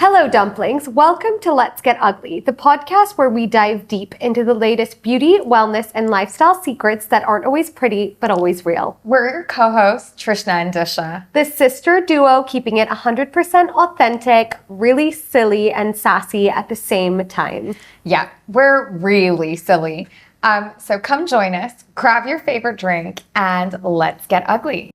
Hello, dumplings. Welcome to Let's Get Ugly, the podcast where we dive deep into the latest beauty, wellness, and lifestyle secrets that aren't always pretty, but always real. We're your co-hosts, Trishna and Disha. The sister duo keeping it 100% authentic, really silly and sassy at the same time. Yeah, we're really silly. So come join us, grab your favorite drink, and let's get ugly.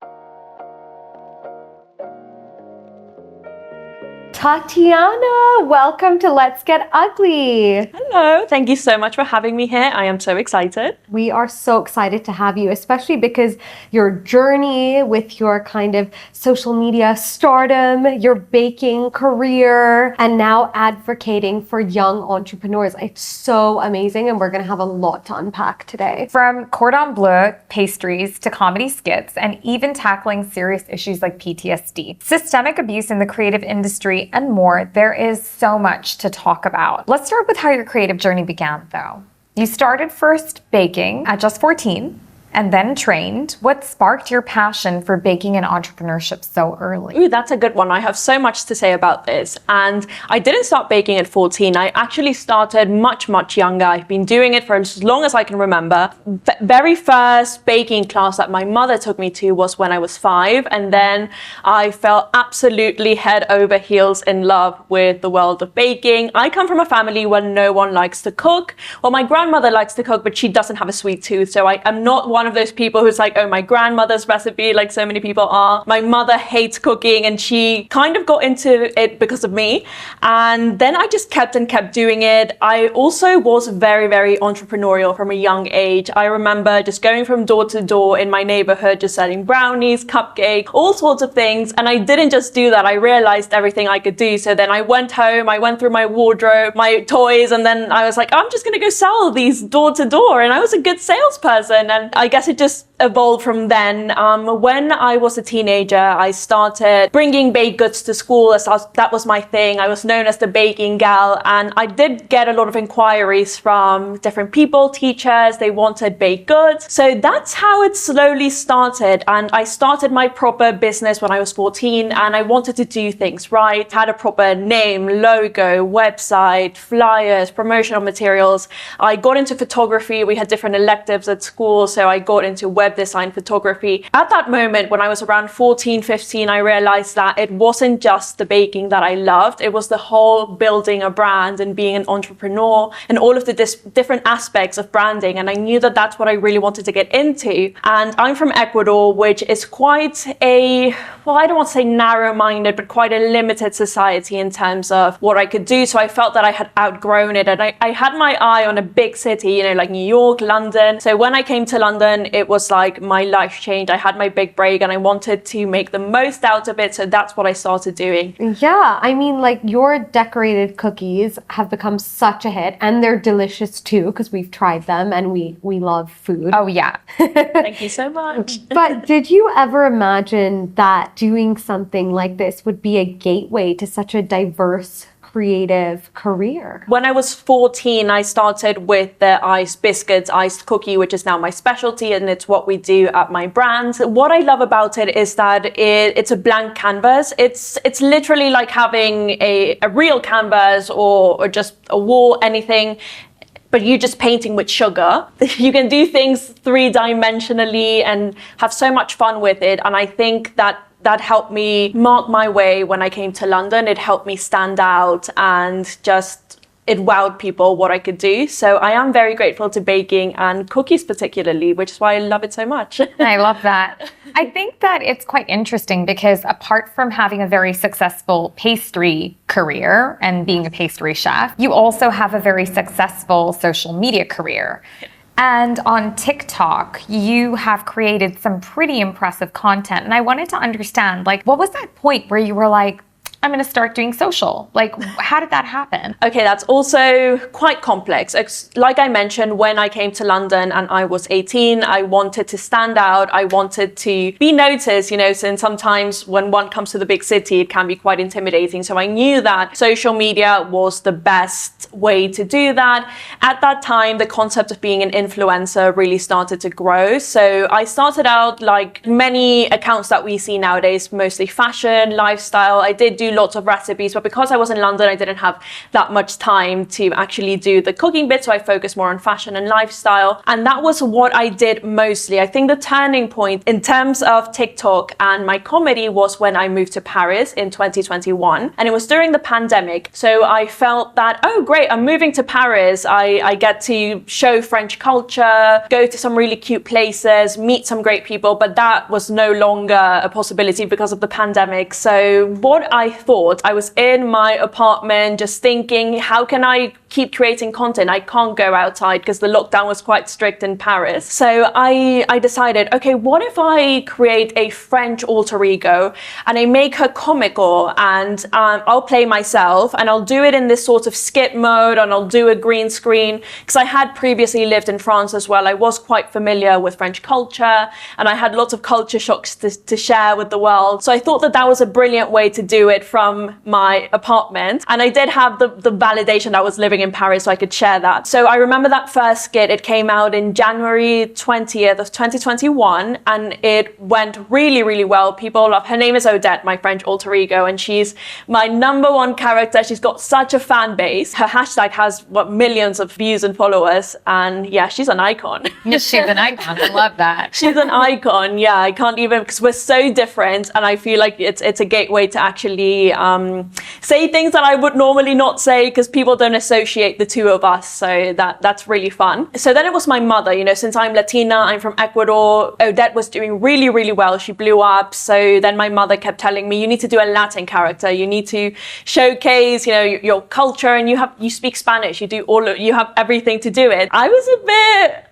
Tatiana, welcome to Let's Get Ugly. Hello, thank you so much for having me here. I am so excited. We are so excited to have you, especially because your journey with your kind of social media stardom, your baking career, and now advocating for young entrepreneurs. It's so amazing, and we're going to have a lot to unpack today. From cordon bleu pastries to comedy skits, and even tackling serious issues like PTSD, systemic abuse in the creative industry, and more, there is so much to talk about. Let's start with how your creative journey began, though. You started first baking at just 14 and then trained. What sparked your passion for baking and entrepreneurship so early? Ooh, that's a good one. I have so much to say about this. And I didn't start baking at 14. I actually started much, much younger. I've been doing it for as long as I can remember. The very first baking class that my mother took me to was when I was 5. And then I fell absolutely head over heels in love with the world of baking. I come from a family where no one likes to cook. Well, my grandmother likes to cook, but she doesn't have a sweet tooth. So I am not one of those people who's like, oh, my grandmother's recipe, like so many people are. My mother hates cooking, and she kind of got into it because of me. And then I just kept doing it. I also was very, very entrepreneurial from a young age. I remember just going from door to door in my neighborhood, just selling brownies, cupcakes, all sorts of things. And I didn't just do that. I realized everything I could do. So then I went home, I went through my wardrobe, my toys, and then I was like, I'm just going to go sell these door to door. And I was a good salesperson. And I guess it just evolved from then. When I was a teenager, I started bringing baked goods to school. That was my thing. I was known as the baking gal, and I did get a lot of inquiries from different people, teachers. They wanted baked goods. So that's how it slowly started. And I started my proper business when I was 14, and I wanted to do things right. Had a proper name, logo, website, flyers, promotional materials. I got into photography. We had different electives at school, so I got into web design photography. At that moment, when I was around 14, 15, I realized that it wasn't just the baking that I loved. It was the whole building a brand and being an entrepreneur and all of the different aspects of branding. And I knew that that's what I really wanted to get into. And I'm from Ecuador, which is quite I don't want to say narrow-minded, but quite a limited society in terms of what I could do. So I felt that I had outgrown it. And I had my eye on a big city, like New York, London. So when I came to London, it was like my life changed. I had my big break and I wanted to make the most out of it. So that's what I started doing. Yeah, I mean, like, your decorated cookies have become such a hit, and they're delicious too, because we've tried them and we love food. Oh, yeah. Thank you so much. But did you ever imagine that doing something like this would be a gateway to such a diverse creative career? When I was 14, I started with the iced biscuits, iced cookie, which is now my specialty, and it's what we do at my brand. What I love about it is that it's a blank canvas. It's literally like having a real canvas or just a wall, anything, but you're just painting with sugar. You can do things 3-dimensionally and have so much fun with it. And I think that helped me mark my way when I came to London. It helped me stand out, and it wowed people what I could do. So I am very grateful to baking and cookies particularly, which is why I love it so much. I love that. I think that it's quite interesting because apart from having a very successful pastry career and being a pastry chef, you also have a very successful social media career. And on TikTok, you have created some pretty impressive content. And I wanted to understand, what was that point where you were like, I'm going to start doing social? How did that happen? Okay, that's also quite complex. Like I mentioned, when I came to London and I was 18, I wanted to stand out. I wanted to be noticed, since sometimes when one comes to the big city, it can be quite intimidating. So I knew that social media was the best way to do that. At that time, the concept of being an influencer really started to grow. So I started out like many accounts that we see nowadays, mostly fashion, lifestyle. I did do lots of recipes, but because I was in London, I didn't have that much time to actually do the cooking bit, so I focused more on fashion and lifestyle. And that was what I did mostly. I think the turning point in terms of TikTok and my comedy was when I moved to Paris in 2021, and it was during the pandemic. So I felt that, oh great, I'm moving to Paris. I get to show French culture, go to some really cute places, meet some great people, but that was no longer a possibility because of the pandemic. So what I thought, I was in my apartment just thinking, how can I keep creating content? I can't go outside because the lockdown was quite strict in Paris. So I decided, okay, what if I create a French alter ego and I make her comical, and I'll play myself and I'll do it in this sort of skit mode, and I'll do a green screen, because I had previously lived in France as well. I was quite familiar with French culture and I had lots of culture shocks to share with the world. So I thought that that was a brilliant way to do it from my apartment. And I did have the validation that I was living in Paris, so I could share that. So I remember that first skit, it came out in January 20th of 2021, and it went really, really well. People love, her name is Odette, my French alter ego, and she's my #1 character. She's got such a fan base. Her hashtag has millions of views and followers, and yeah, she's an icon. She's an icon. I love that. She's an icon. Yeah, I can't even, because we're so different, and I feel like it's a gateway to actually say things that I would normally not say, because people don't associate the two of us. So that's really fun. So then it was my mother. You know, since I'm Latina, I'm from Ecuador, Odette was doing really, really well. She blew up. So then my mother kept telling me, you need to do a Latin character. You need to showcase, you know, your culture, and you speak Spanish. You have everything to do it. I was a bit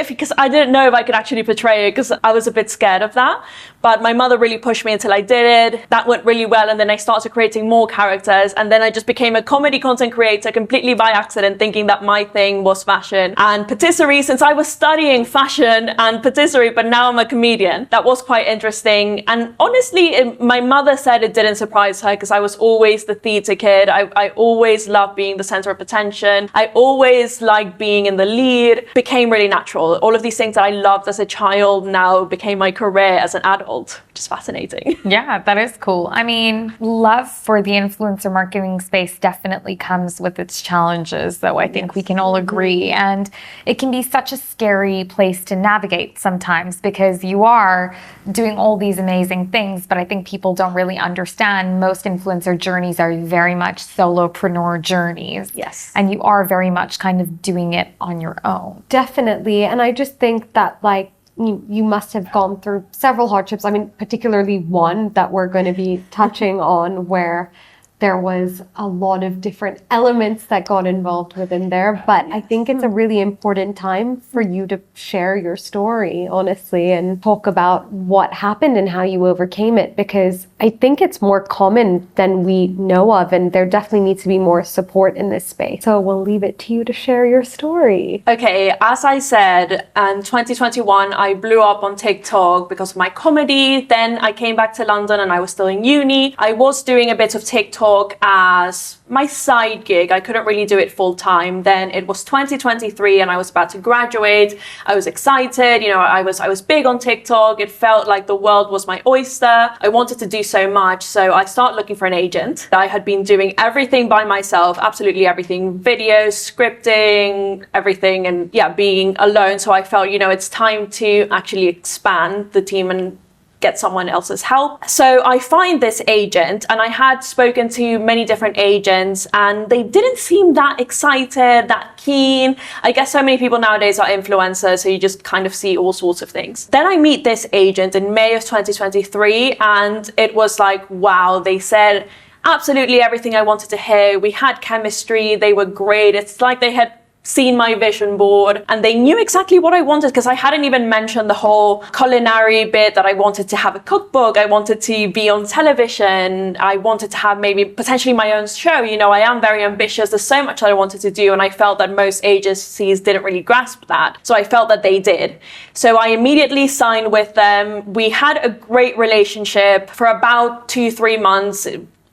because I didn't know if I could actually portray it, because I was a bit scared of that. But my mother really pushed me until I did it. That went really well, and then I started creating more characters, and then I just became a comedy content creator completely by accident, thinking that my thing was fashion and patisserie, since I was studying fashion and patisserie, but now I'm a comedian. That was quite interesting. And honestly, my mother said it didn't surprise her, because I was always the theatre kid. I always loved being the centre of attention. I always liked being in the lead. It became really natural. All of these things that I loved as a child now became my career as an adult, which is fascinating. Yeah, that is cool. I mean, love for the influencer marketing space definitely comes with its challenges, though I think we can all agree. And it can be such a scary place to navigate sometimes, because you are doing all these amazing things, but I think people don't really understand most influencer journeys are very much solopreneur journeys. Yes. And you are very much kind of doing it on your own. Definitely. And I just think that, like, you must have gone through several hardships. I mean, particularly one that we're going to be touching on, where there was a lot of different elements that got involved within there. But I think it's a really important time for you to share your story, honestly, and talk about what happened and how you overcame it, because I think it's more common than we know of, and there definitely needs to be more support in this space. So we'll leave it to you to share your story. Okay, as I said, in 2021, I blew up on TikTok because of my comedy. Then I came back to London and I was still in uni. I was doing a bit of TikTok as my side gig. I couldn't really do it full time. Then it was 2023 and I was about to graduate. I was excited. You know, I was big on TikTok. It felt like the world was my oyster. I wanted to do so much. So I started looking for an agent. I had been doing everything by myself, absolutely everything, videos, scripting, everything, and yeah, being alone. So I felt, you know, it's time to actually expand the team and get someone else's help. So I find this agent, and I had spoken to many different agents and they didn't seem that excited, that keen. I guess so many people nowadays are influencers, so you just kind of see all sorts of things. Then I meet this agent in May of 2023 and it was like, wow, they said absolutely everything I wanted to hear. We had chemistry, they were great. It's like they had seen my vision board and they knew exactly what I wanted, because I hadn't even mentioned the whole culinary bit, that I wanted to have a cookbook, I wanted to be on television, I wanted to have maybe potentially my own show. You know, I am very ambitious, there's so much that I wanted to do, and I felt that most agencies didn't really grasp that. So I felt that they did. So I immediately signed with them. We had a great relationship for about 2-3 months.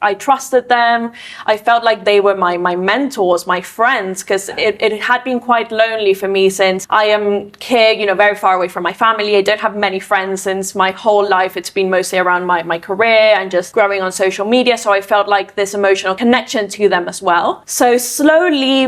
I trusted them. I felt like they were my mentors, my friends, because it had been quite lonely for me since I am here, you know, very far away from my family. I don't have many friends since my whole life. It's been mostly around my career and just growing on social media. So I felt like this emotional connection to them as well. So slowly,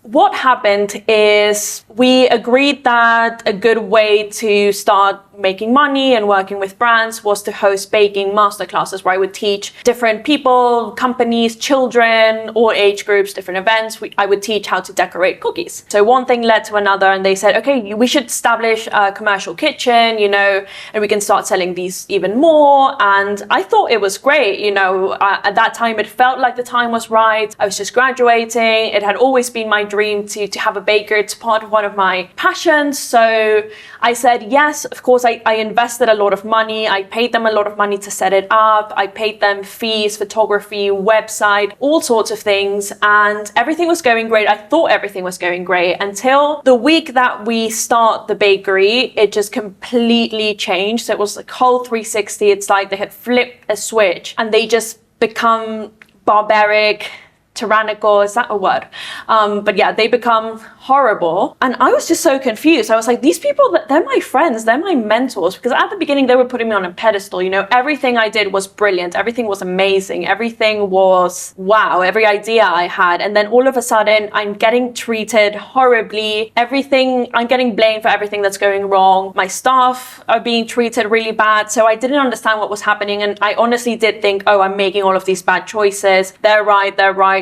what happened is we agreed that a good way to start making money and working with brands was to host baking masterclasses where I would teach different people, companies, children, all age groups, different events. I would teach how to decorate cookies. So one thing led to another, and they said, okay, we should establish a commercial kitchen, you know, and we can start selling these even more. And I thought it was great. You know, at that time, it felt like the time was right. I was just graduating. It had always been my dream to have a bakery. It's part of one of my passions. So I said, yes, of course, I invested a lot of money. I paid them a lot of money to set it up. I paid them fees, photography, website, all sorts of things. And everything was going great. I thought everything was going great until the week that we start the bakery, it just completely changed. So it was like whole 360. It's like they had flipped a switch and they just become barbaric, tyrannical, is that a word? But yeah, they become horrible. And I was just so confused. I was like, these people, they're my friends, they're my mentors. Because at the beginning, they were putting me on a pedestal. You know, everything I did was brilliant. Everything was amazing. Everything was wow, every idea I had. And then all of a sudden, I'm getting treated horribly. I'm getting blamed for everything that's going wrong. My staff are being treated really bad. So I didn't understand what was happening. And I honestly did think, oh, I'm making all of these bad choices. They're right.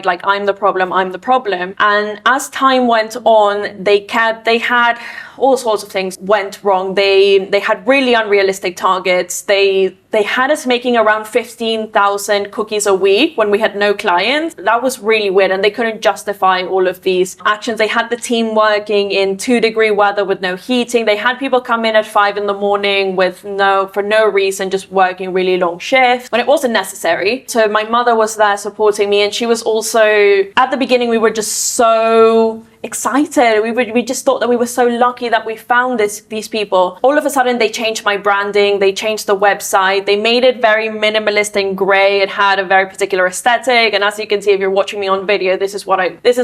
Like, I'm the problem. And as time went on, they had all sorts of things went wrong. They had really unrealistic targets. They had us making around 15,000 cookies a week when we had no clients. That was really weird, and they couldn't justify all of these actions. They had the team working in 2-degree weather with no heating. They had people come in at 5 in the morning for no reason, just working really long shifts when it wasn't necessary. So my mother was there supporting me, and she was also, at the beginning, we were just so excited. We just thought that we were so lucky that we found these people. All of a sudden, they changed my branding. They changed the website. They made it very minimalist and gray. It had a very particular aesthetic. And as you can see, if you're watching me on video, this is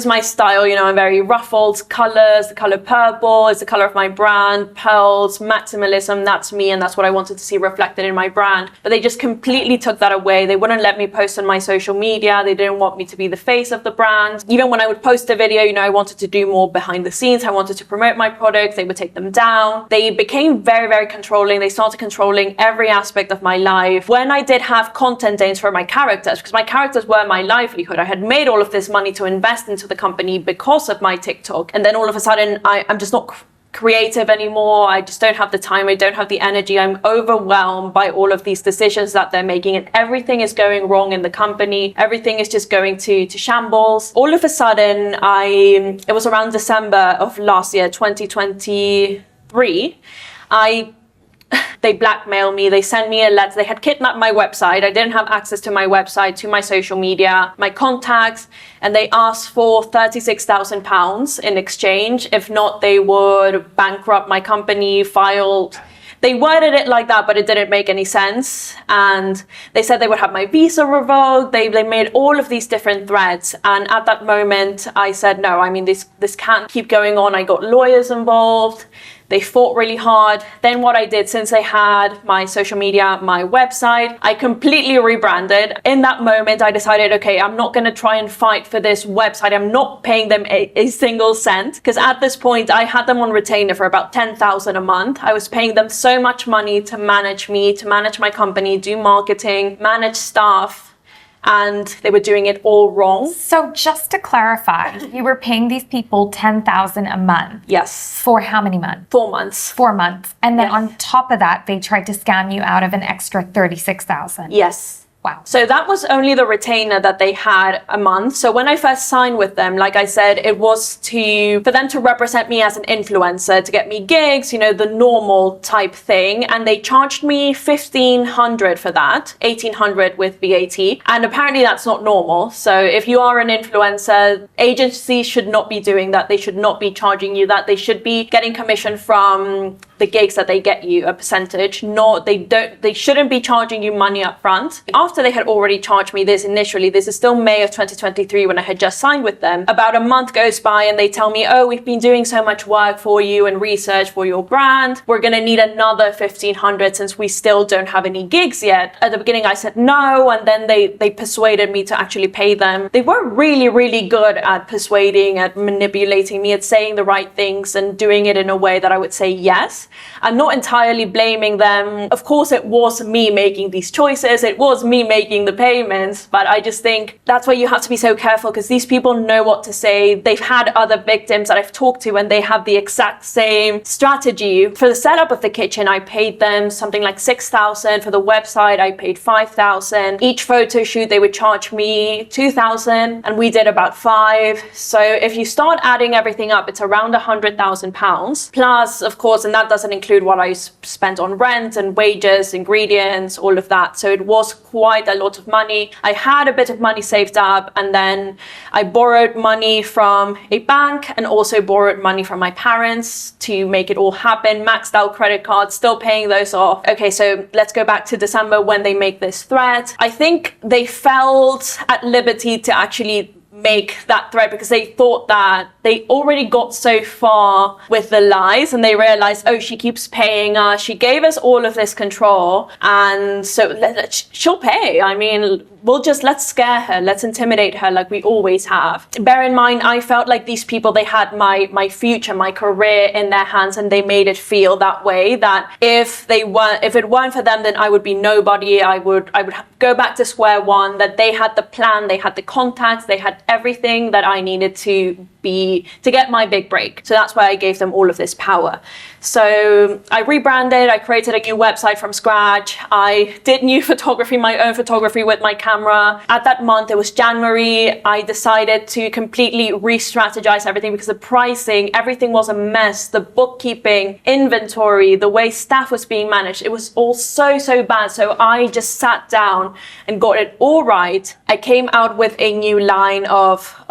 my style. You know, I'm very ruffled colors. The color purple is the color of my brand. Pearls, maximalism. That's me, and that's what I wanted to see reflected in my brand. But they just completely took that away. They wouldn't let me post on my social media. They didn't want me to be the face of the brand. Even when I would post a video, you know, I wanted to do more behind the scenes. I wanted to promote my products. They would take them down. They became very, very controlling. They started controlling every aspect of my life. When I did have content days for my characters, because my characters were my livelihood, I had made all of this money to invest into the company because of my TikTok. And then all of a sudden, I'm just not creative anymore. I just don't have the time. I don't have the energy. I'm overwhelmed by all of these decisions that they're making, and everything is going wrong in the company. Everything is just going to shambles. All of a sudden, it was around December of last year, 2023, they blackmailed me. They sent me a letter. They had kidnapped my website. I didn't have access to my website, to my social media, my contacts, and they asked for £36,000 in exchange. If not, they would bankrupt my company, They worded it like that, but it didn't make any sense. And they said they would have my visa revoked. They made all of these different threats. And at that moment, I said, no, I mean, this can't keep going on. I got lawyers involved. They fought really hard. Then what I did, since I had my social media, my website, I completely rebranded. In that moment, I decided, okay, I'm not going to try and fight for this website. I'm not paying them a single cent, because at this point, I had them on retainer for about 10,000 a month. I was paying them so much money to manage me, to manage my company, do marketing, manage staff. And they were doing it all wrong. So just to clarify, you were paying these people $10,000 a month. Yes. For how many months? 4 months. 4 months. And then Yes. on top of that, they tried to scam you out of an extra $36,000. Yes. Wow. So that was only the retainer that they had a month. So when I first signed with them, like I said, it was for them to represent me as an influencer, to get me gigs, you know, the normal type thing. And they charged me $1,500 for that, $1,800 with VAT. And apparently that's not normal. So if you are an influencer, agencies should not be doing that. They should not be charging you that. They should be getting commission from the gigs that they get you, a percentage. They shouldn't be charging you money up front. After after they had already charged me this initially. This is still May of 2023 when I had just signed with them. About a month goes by and they tell me, oh, we've been doing so much work for you and research for your brand. We're going to need another 1,500 since we still don't have any gigs yet. At the beginning, I said no, and then they persuaded me to actually pay them. They were really, really good at persuading, at manipulating me, at saying the right things and doing it in a way that I would say yes. I'm not entirely blaming them. Of course, it was me making these choices. It was me making the payments, but I just think that's why you have to be so careful, because these people know what to say. They've had other victims that I've talked to and they have the exact same strategy. For the setup of the kitchen, I paid them something like 6,000. For the website, I paid 5,000. Each photo shoot, they would charge me 2,000 and we did about 5. So if you start adding everything up, it's around £100,000 plus, of course, and that doesn't include what I spent on rent and wages, ingredients, all of that. So it was quite a lot of money. I had a bit of money saved up and then I borrowed money from a bank and also borrowed money from my parents to make it all happen. Maxed out credit cards, still paying those off. Okay, so let's go back to December when they make this threat. I think they felt at liberty to actually make that threat because they thought that they already got so far with the lies and they realized, oh, she keeps paying us. She gave us all of this control and so she'll pay. I mean, let's scare her. Let's intimidate her like we always have. Bear in mind, I felt like these people, they had my future, my career in their hands and they made it feel that way, that if it weren't for them, then I would be nobody. I would go back to square one, that they had the plan, they had the contacts, they had everything that I needed to get my big break. So that's why I gave them all of this power. So I rebranded, I created a new website from scratch. I did new photography, my own photography with my camera. At that month, it was January, I decided to completely re-strategize everything because the pricing, everything was a mess. The bookkeeping, inventory, the way staff was being managed, it was all so bad. So I just sat down and got it all right. I came out with a new line of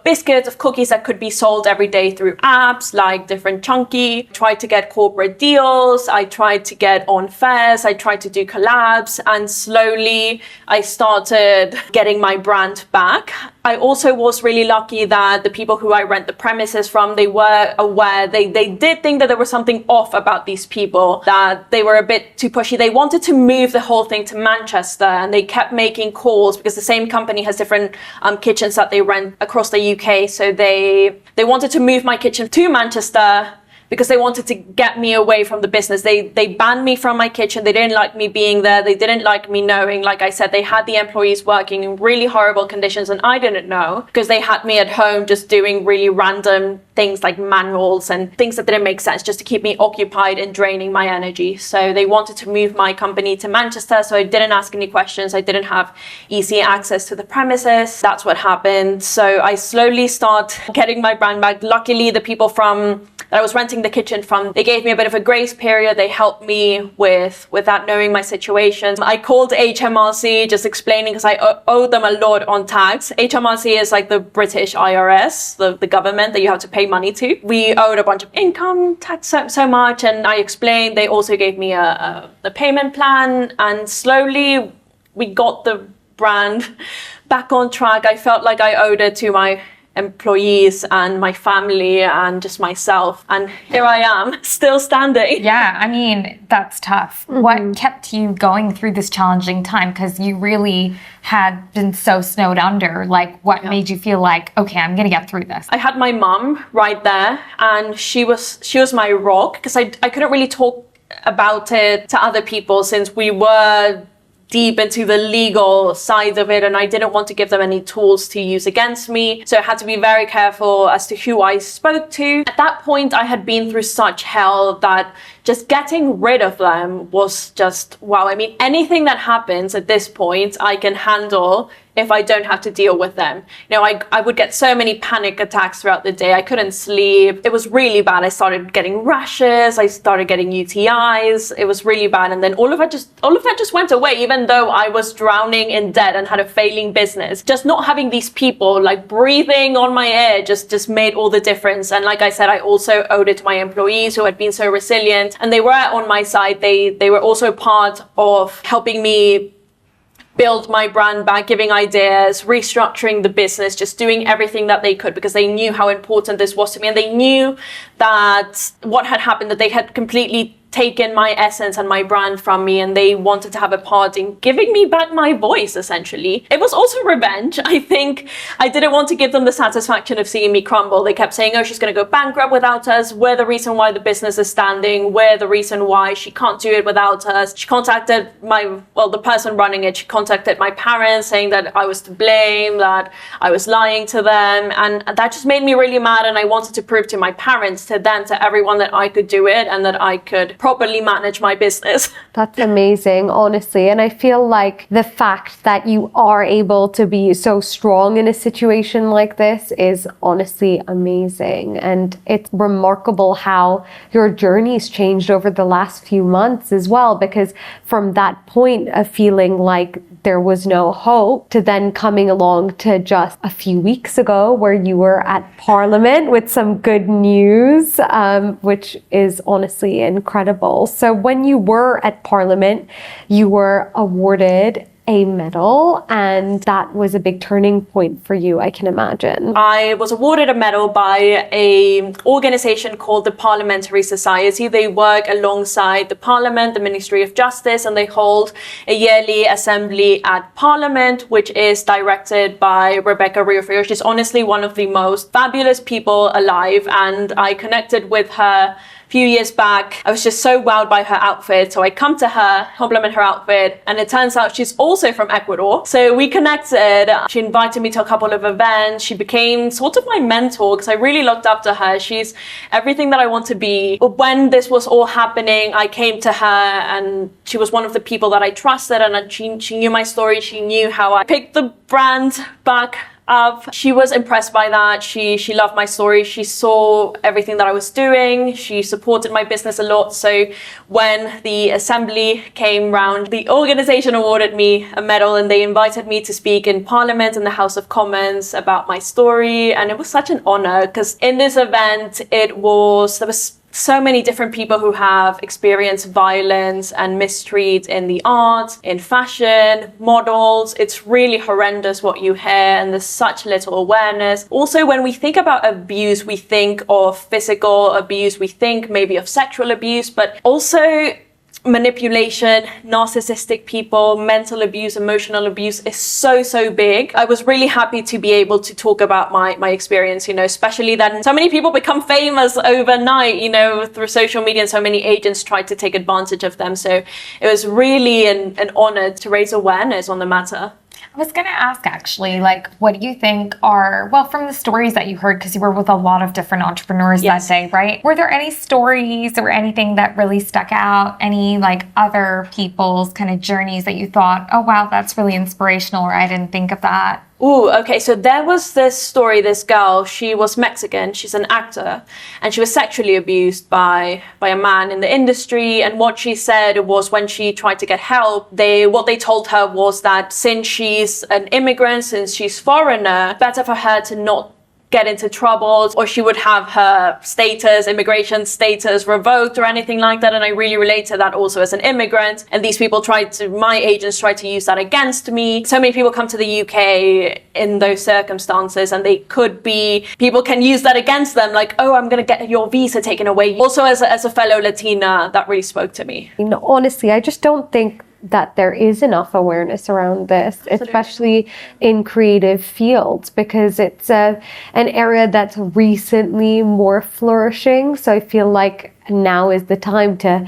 biscuits, of cookies that could be sold every day through apps like Different Chunky. Tried to get corporate deals. I tried to get on fairs. I tried to do collabs, and slowly I started getting my brand back. I also was really lucky that the people who I rent the premises from, they were aware. They did think that there was something off about these people, that they were a bit too pushy. They wanted to move the whole thing to Manchester and they kept making calls because the same company has different kitchens that they rent across the UK. So they wanted to move my kitchen to Manchester because they wanted to get me away from the business. They banned me from my kitchen. They didn't like me being there. They didn't like me knowing. Like I said, they had the employees working in really horrible conditions and I didn't know because they had me at home just doing really random things like manuals and things that didn't make sense just to keep me occupied and draining my energy. So they wanted to move my company to Manchester. So I didn't ask any questions. I didn't have easy access to the premises. That's what happened. So I slowly start getting my brand back. Luckily, the people that I was renting the kitchen from, they gave me a bit of a grace period. They helped me with that, knowing my situation. I called HMRC just explaining because I owe them a lot on tax. HMRC is like the British IRS, the government that you have to pay money to. We owed a bunch of income tax so much, and I explained. They also gave me a payment plan, and slowly we got the brand back on track. I felt like I owed it to my employees and my family and just myself, and here I am still standing. Yeah, I mean, that's tough. Mm-hmm. What kept you going through this challenging time? Because you really had been so snowed under. Like, what made you feel like, okay, I'm gonna get through this? I had my mum right there, and she was my rock, because I couldn't really talk about it to other people since we were deep into the legal side of it, and I didn't want to give them any tools to use against me. So I had to be very careful as to who I spoke to. At that point, I had been through such hell that just getting rid of them was just, wow. I mean, anything that happens at this point, I can handle if I don't have to deal with them. You know, I would get so many panic attacks throughout the day. I couldn't sleep. It was really bad. I started getting rashes. I started getting UTIs. It was really bad. And then all of that just went away, even though I was drowning in debt and had a failing business. Just not having these people like breathing on my ear just made all the difference. And like I said, I also owed it to my employees who had been so resilient, and they were on my side. They were also part of helping me build my brand back, giving ideas, restructuring the business, just doing everything that they could because they knew how important this was to me. And they knew that what had happened, that they had completely taken my essence and my brand from me, and they wanted to have a part in giving me back my voice, essentially. It was also revenge. I think I didn't want to give them the satisfaction of seeing me crumble. They kept saying, oh, she's going to go bankrupt without us. We're the reason why the business is standing. We're the reason why she can't do it without us. She contacted the person running it. She contacted my parents saying that I was to blame, that I was lying to them. And that just made me really mad. And I wanted to prove to my parents, to them, to everyone that I could do it and that I could properly manage my business. That's amazing, honestly. And I feel like the fact that you are able to be so strong in a situation like this is honestly amazing. And it's remarkable how your journey's changed over the last few months as well, because from that point of feeling like there was no hope to then coming along to just a few weeks ago where you were at Parliament with some good news, which is honestly incredible. So when you were at Parliament, you were awarded a medal, and that was a big turning point for you, I can imagine. I was awarded a medal by an organization called the Parliamentary Society. They work alongside the Parliament, the Ministry of Justice, and they hold a yearly assembly at Parliament, which is directed by Rebecca Riofrio. She's honestly one of the most fabulous people alive, and I connected with her few years back. I was just so wowed by her outfit. So I come to her, compliment her outfit, and it turns out she's also from Ecuador. So we connected. She invited me to a couple of events. She became sort of my mentor because I really looked up to her. She's everything that I want to be. When this was all happening, I came to her and she was one of the people that I trusted, and she knew my story. She knew how I picked the brand back up. She was impressed by that. She loved my story. She saw everything that I was doing. She supported my business a lot. So when the assembly came round, the organization awarded me a medal and they invited me to speak in Parliament in the House of Commons about my story. And it was such an honor because in this event, there was so many different people who have experienced violence and mistreat in the arts, in fashion, models. It's really horrendous what you hear, and there's such little awareness. Also, when we think about abuse, we think of physical abuse, we think maybe of sexual abuse, but also manipulation, narcissistic people, mental abuse, emotional abuse is so big. I was really happy to be able to talk about my experience, especially that so many people become famous overnight, through social media, and so many agents tried to take advantage of them. So it was really an honor to raise awareness on the matter. I was going to ask actually, what do you think from the stories that you heard, because you were with a lot of different entrepreneurs Yes. that day, right? Were there any stories or anything that really stuck out? Any other people's kind of journeys that you thought, oh wow, that's really inspirational, or I didn't think of that? Ooh, okay, so there was this story, this girl, she was Mexican, she's an actor, and she was sexually abused by a man in the industry, and what she said was when she tried to get help, what they told her was that since she's an immigrant, since she's foreigner, better for her to not get into trouble, or she would have her immigration status revoked or anything like that. And I really relate to that also as an immigrant. And these people my agents tried to use that against me. So many people come to the UK in those circumstances, and people can use that against them. Like, oh, I'm going to get your visa taken away. Also, as a fellow Latina, that really spoke to me. Honestly, I just don't think that there is enough awareness around this, Absolutely. Especially in creative fields, because it's an area that's recently more flourishing. So I feel like now is the time to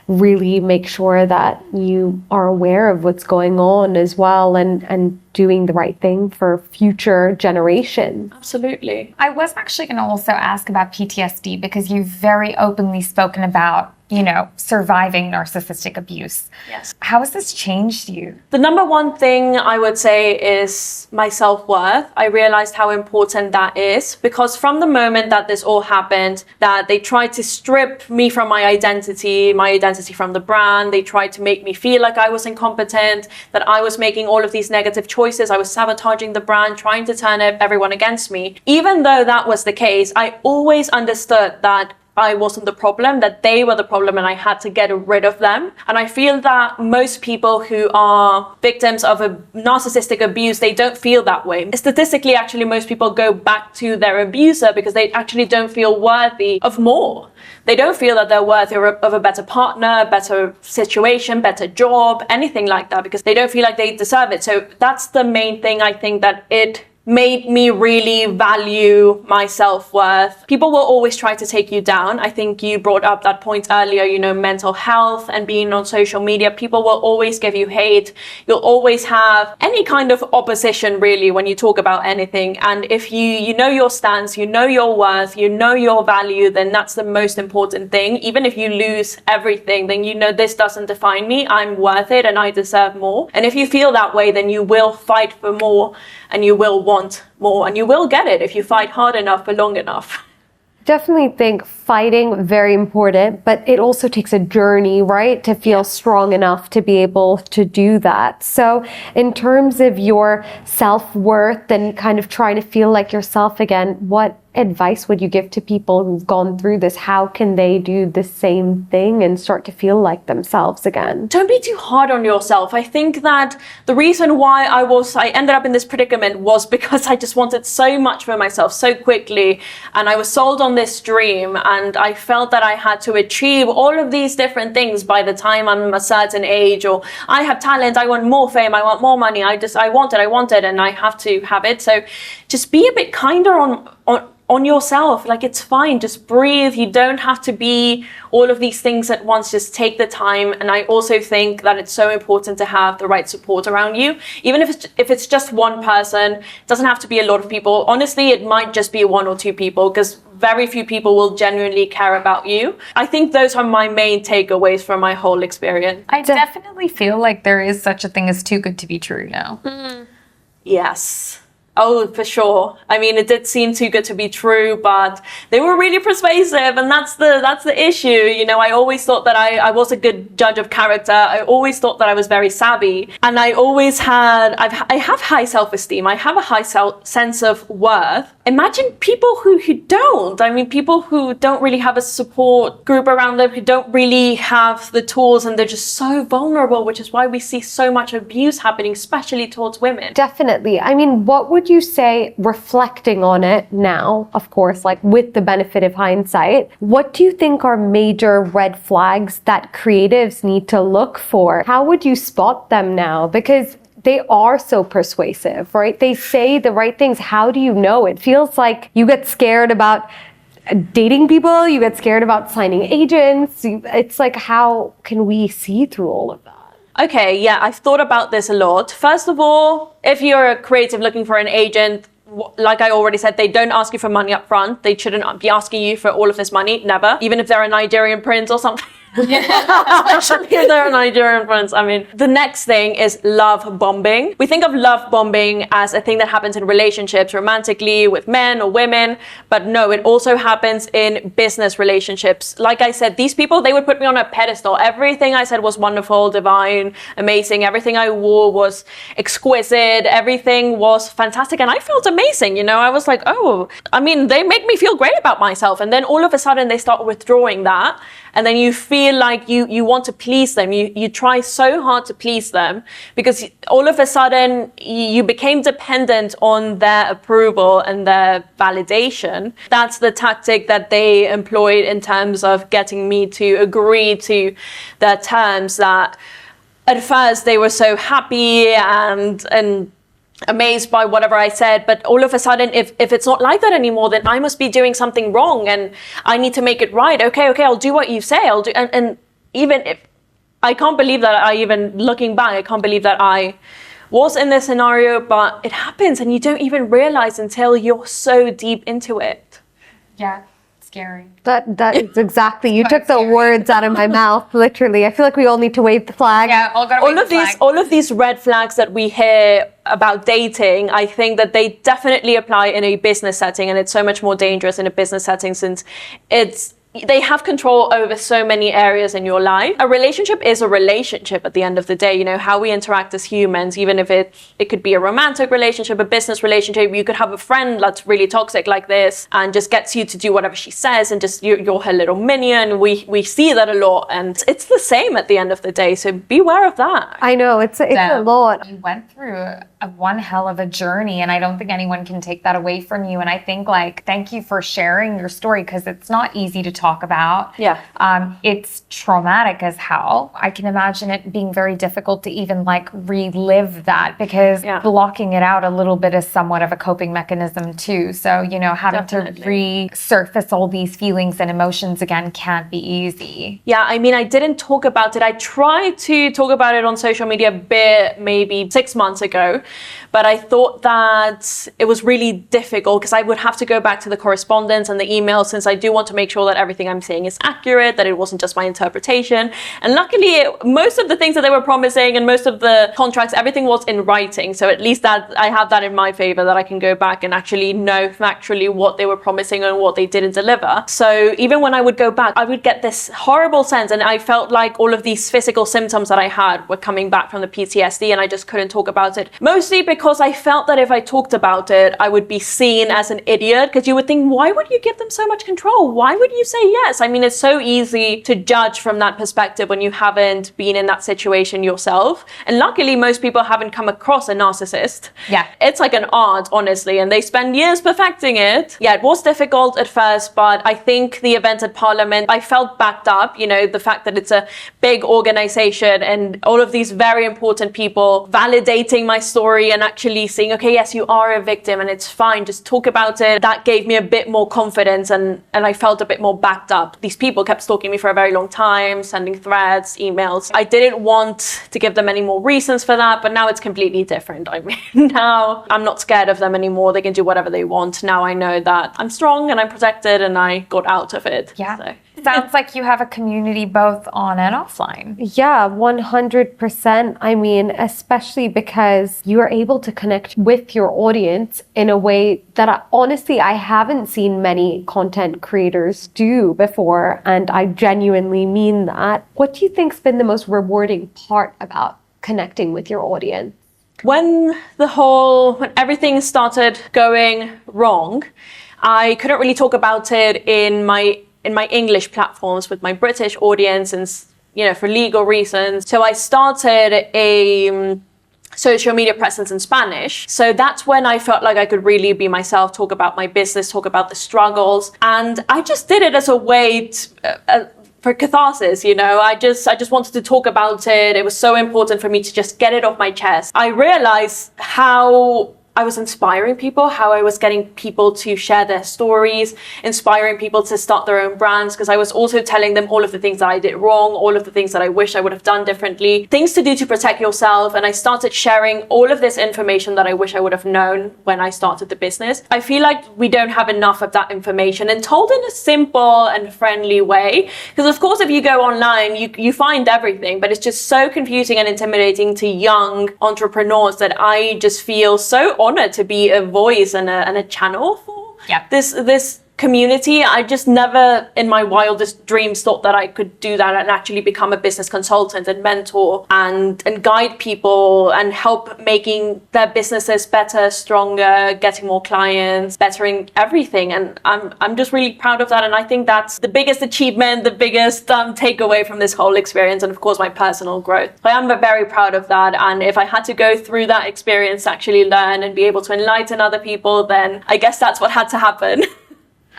really make sure that you are aware of what's going on as well, and doing the right thing for future generations. Absolutely. I was actually going to also ask about PTSD, because you've very openly spoken about, surviving narcissistic abuse. Yes. How has this changed you? The number one thing I would say is my self-worth. I realized how important that is, because from the moment that this all happened, that they tried to strip me from my identity from the brand. They tried to make me feel like I was incompetent, that I was making all of these negative choices. I was sabotaging the brand, trying to turn everyone against me. Even though that was the case, I always understood that I wasn't the problem, that they were the problem and I had to get rid of them. And I feel that most people who are victims of a narcissistic abuse, they don't feel that way. Statistically, actually, most people go back to their abuser because they actually don't feel worthy of more. They don't feel that they're worthy of a better partner, better situation, better job, anything like that, because they don't feel like they deserve it. So that's the main thing, I think, that it made me really value my self-worth. People will always try to take you down. I think you brought up that point earlier, you know, mental health and being on social media. People will always give you hate. You'll always have any kind of opposition, really, when you talk about anything. And if you know your stance, you know your worth, you know your value, then that's the most important thing. Even if you lose everything, then you know this doesn't define me. I'm worth it and I deserve more. And if you feel that way, then you will fight for more and you will want more, and you will get it if you fight hard enough for long enough. Definitely think fighting very important, but it also takes a journey, right, to feel strong enough to be able to do that. So in terms of your self-worth and kind of trying to feel like yourself again, what advice would you give to people who've gone through this? How can they do the same thing and start to feel like themselves again? Don't be too hard on yourself. I think that the reason why I ended up in this predicament was because I just wanted so much for myself so quickly, and I was sold on this dream, and I felt that I had to achieve all of these different things by the time I'm a certain age, or I have talent, I want more fame, I want more money, I want it, and I have to have it. So just be a bit kinder on yourself. Like, it's fine, just breathe. You don't have to be all of these things at once. Just take the time. And I also think that it's so important to have the right support around you, even if it's just one person. It doesn't have to be a lot of people. Honestly, it might just be one or two people, because very few people will genuinely care about you. I think those are my main takeaways from my whole experience. I definitely feel like there is such a thing as too good to be true now. Yes. Oh, for sure. I mean, it did seem too good to be true, but they were really persuasive, and that's the issue. You know, I always thought that I was a good judge of character. I always thought that I was very savvy, and I have high self-esteem. I have a high sense of worth. Imagine people who don't. I mean, people who don't really have a support group around them, who don't really have the tools, and they're just so vulnerable, which is why we see so much abuse happening, especially towards women. Definitely. I mean, what would you say, reflecting on it now, of course, like with the benefit of hindsight, what do you think are major red flags that creatives need to look for? How would you spot them now? Because they are so persuasive, right? They say the right things. How do you know? It feels like you get scared about dating people, you get scared about signing agents. It's like, how can we see through all of that? Okay, yeah, I've thought about this a lot. First of all, if you're a creative looking for an agent, like I already said, they don't ask you for money up front. They shouldn't be asking you for all of this money, never. Even if they're a Nigerian prince or something. Especially if they're a Nigerian prince. I mean, the next thing is love bombing. We think of love bombing as a thing that happens in relationships, romantically, with men or women. But no, it also happens in business relationships. Like I said, these people, they would put me on a pedestal. Everything I said was wonderful, divine, amazing. Everything I wore was exquisite. Everything was fantastic. And I felt amazing. You know, I was like, oh, I mean, they make me feel great about myself. And then all of a sudden they start withdrawing that. And then you feel like you want to please them. You try so hard to please them, because all of a sudden you became dependent on their approval and their validation. That's the tactic that they employed in terms of getting me to agree to their terms, that at first they were so happy and amazed by whatever I said, but all of a sudden, if it's not like that anymore, then I must be doing something wrong and I need to make it right. Okay, I'll do what you say. I'll do, and even if I can't believe that looking back, I can't believe that I was in this scenario, but it happens and you don't even realize until you're so deep into it. Yeah. Scary. That is exactly, you took the words out of my mouth, literally. I feel like we all need to wave the flag. Yeah, all of these red flags that we hear about dating, I think that they definitely apply in a business setting, and it's so much more dangerous in a business setting, since it's they have control over so many areas in your life. A relationship is a relationship at the end of the day. You know, how we interact as humans, even if it could be a romantic relationship, a business relationship, you could have a friend that's really toxic like this and just gets you to do whatever she says and just you're her little minion. We see that a lot, and it's the same at the end of the day. So beware of that. I know, it's a lot. You went through one hell of a journey, and I don't think anyone can take that away from you. And I think, like, thank you for sharing your story, because it's not easy to talk about. Yeah. It's traumatic as hell. I can imagine it being very difficult to even like relive that, because blocking it out a little bit is somewhat of a coping mechanism too. So, you know, having to resurface all these feelings and emotions again can't be easy. Yeah, I mean, I didn't talk about it. I tried to talk about it on social media a bit, maybe 6 months ago, but I thought that it was really difficult because I would have to go back to the correspondence and the emails, since I do want to make sure that everything I'm saying is accurate, that it wasn't just my interpretation. And luckily, most of the things that they were promising and most of the contracts, everything was in writing. So at least that I have that in my favor, that I can go back and actually know factually what they were promising and what they didn't deliver. So even when I would go back, I would get this horrible sense, and I felt like all of these physical symptoms that I had were coming back from the PTSD, and I just couldn't talk about it. Mostly because I felt that if I talked about it, I would be seen as an idiot, because you would think, why would you give them so much control? Why would you say yes? I mean, it's so easy to judge from that perspective when you haven't been in that situation yourself. And luckily, most people haven't come across a narcissist. Yeah. It's like an art, honestly, and they spend years perfecting it. Yeah, it was difficult at first, but I think the event at Parliament, I felt backed up, you know, the fact that it's a big organization and all of these very important people validating my story and actually saying, okay, yes, you are a victim and it's fine, just talk about it. That gave me a bit more confidence, and I felt a bit more backed up. These people kept stalking me for a very long time, sending threats, emails. I didn't want to give them any more reasons for that, but now it's completely different. I mean, now I'm not scared of them anymore. They can do whatever they want. Now I know that I'm strong and I'm protected and I got out of it. Yeah. So. Sounds like you have a community both on and offline. Yeah, 100%. I mean, especially because you are able to connect with your audience in a way that honestly, I haven't seen many content creators do before. And I genuinely mean that. What do you think's been the most rewarding part about connecting with your audience? When everything started going wrong, I couldn't really talk about it in my English platforms with my British audience, and, you know, for legal reasons. So I started a social media presence in Spanish. So that's when I felt like I could really be myself, talk about my business, talk about the struggles. And I just did it as a way for catharsis, you know. I just wanted to talk about it. It was so important for me to just get it off my chest. I realized how I was inspiring people, how I was getting people to share their stories, inspiring people to start their own brands, because I was also telling them all of the things that I did wrong, all of the things that I wish I would have done differently, things to do to protect yourself. And I started sharing all of this information that I wish I would have known when I started the business. I feel like we don't have enough of that information, and told in a simple and friendly way. Because of course, if you go online, you find everything, but it's just so confusing and intimidating to young entrepreneurs that I just feel so honored to be a voice and a channel for this community. I just never in my wildest dreams thought that I could do that and actually become a business consultant and mentor and guide people and help making their businesses better, stronger, getting more clients, bettering everything. And I'm just really proud of that. And I think that's the biggest achievement, the biggest takeaway from this whole experience, and of course my personal growth. I am very proud of that. And if I had to go through that experience to actually learn and be able to enlighten other people, then I guess that's what had to happen.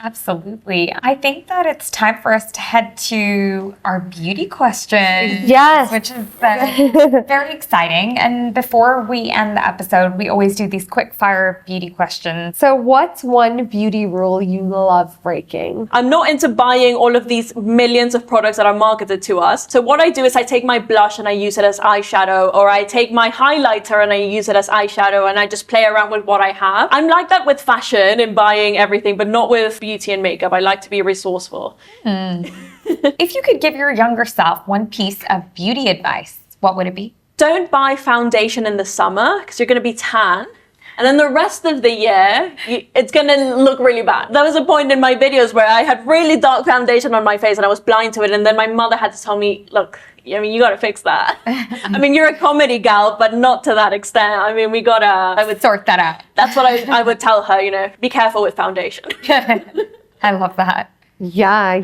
Absolutely. I think that it's time for us to head to our beauty question. Yes. Which is very exciting. And before we end the episode, we always do these quick fire beauty questions. So what's one beauty rule you love breaking? I'm not into buying all of these millions of products that are marketed to us. So what I do is I take my blush and I use it as eyeshadow, or I take my highlighter and I use it as eyeshadow, and I just play around with what I have. I'm like that with fashion and buying everything, but not with beauty and makeup. I like to be resourceful. If you could give your younger self one piece of beauty advice, what would it be? Don't buy foundation in the summer because you're going to be tan. And then the rest of the year, it's going to look really bad. There was a point in my videos where I had really dark foundation on my face and I was blind to it. And then my mother had to tell me, look, I mean, you got to fix that. I mean, you're a comedy gal, but not to that extent. I mean, I would Sort that out. That's what I would tell her, be careful with foundation. I love that. Yeah,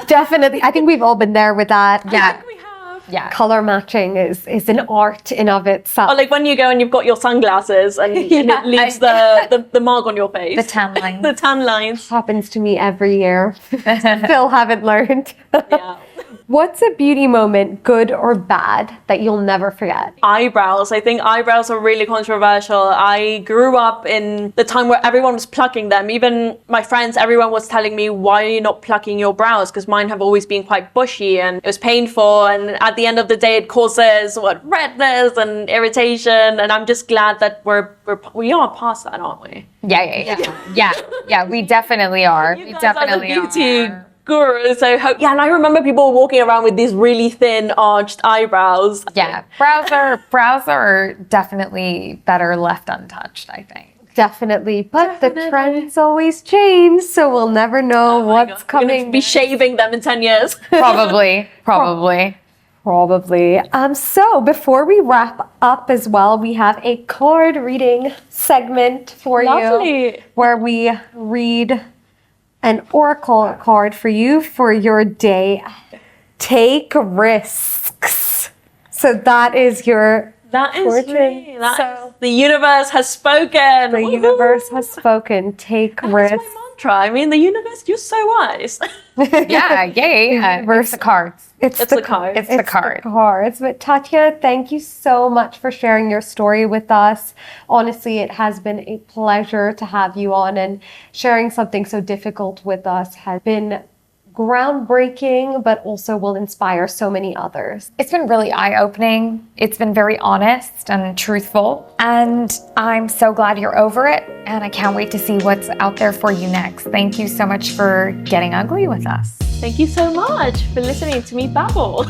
definitely. I think we've all been there with that. Yeah. We have. Yeah. Color matching is an art in of itself. Or like when you go and you've got your sunglasses and it leaves the mark on your face. The tan lines. The tan lines. Happens to me every year. Still haven't learned. Yeah. What's a beauty moment, good or bad, that you'll never forget? Eyebrows. I think eyebrows are really controversial. I grew up in the time where everyone was plucking them. Even my friends, everyone was telling me, why are you not plucking your brows? Because mine have always been quite bushy and it was painful. And at the end of the day, it causes redness and irritation. And I'm just glad that we are past that, aren't we? Yeah. We definitely are. You We guys definitely are the beauty are. gurus. So and I remember people walking around with these really thin arched eyebrows. Yeah, brows are definitely better left untouched, I think. Definitely. But the trends always change, so we'll never know what's We're gonna coming. be shaving them in 10 years. Probably. Probably. So before we wrap up as well, we have a card reading segment for you Lovely. where we read an oracle card for you for your day. Take risks. So that is your That is fortune. me. The universe has spoken. The universe has spoken. Take That's risks. my mantra. I mean, the universe, you're so wise. Yeah. It's the cards. It's the cards. It's the card. cards. But Tatiana, thank you so much for sharing your story with us. Honestly, it has been a pleasure to have you on, and sharing something so difficult with us has been groundbreaking, but also will inspire so many others. It's been really eye-opening. It's been very honest and truthful. And I'm so glad you're over it. And I can't wait to see what's out there for you next. Thank you so much for getting ugly with us. Thank you so much for listening to me babble.